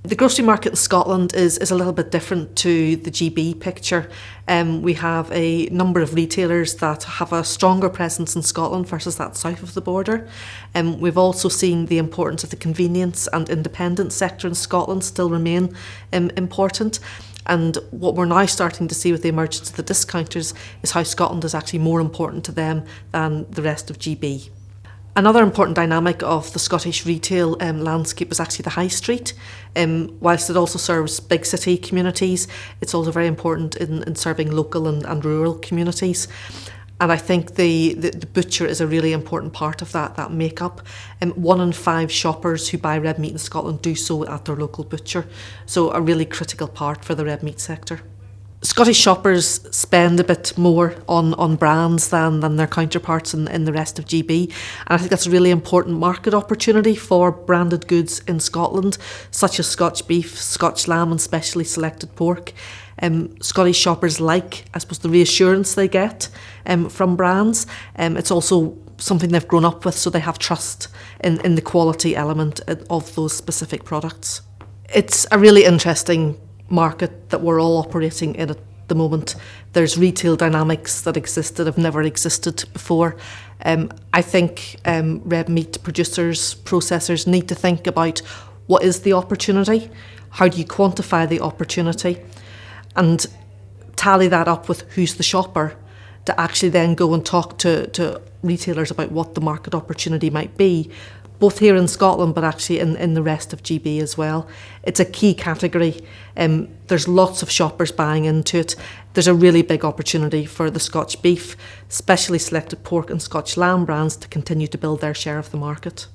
The grocery market in Scotland is a little bit different to the GB picture. We have a number of retailers that have a stronger presence in Scotland versus that south of the border. We've also seen the importance of the convenience and independent sector in Scotland still remain important. And what we're now starting to see with the emergence of the discounters is how Scotland is actually more important to them than the rest of GB. Another important dynamic of the Scottish retail landscape is actually the high street. Whilst it also serves big city communities, it's also very important in serving local and rural communities. And I think the butcher is a really important part of that makeup. 1 in 5 shoppers who buy red meat in Scotland do so at their local butcher. So a really critical part for the red meat sector. Scottish shoppers spend a bit more on brands than their counterparts in the rest of GB, and I think that's a really important market opportunity for branded goods in Scotland, such as Scotch beef, Scotch lamb and specially selected pork. Scottish shoppers like, I suppose, the reassurance they get from brands. It's also something they've grown up with, so they have trust in the quality element of those specific products. It's a really interesting market that we're all operating in at the moment. There's retail dynamics that exist that have never existed before. I think red meat producers, processors need to think about what is the opportunity, how do you quantify the opportunity, and tally that up with who's the shopper to actually then go and talk to retailers about what the market opportunity might be, both here in Scotland but actually in the rest of GB as well. It's a key category. There's lots of shoppers buying into it. There's a really big opportunity for the Scotch beef, specially selected pork and Scotch lamb brands to continue to build their share of the market.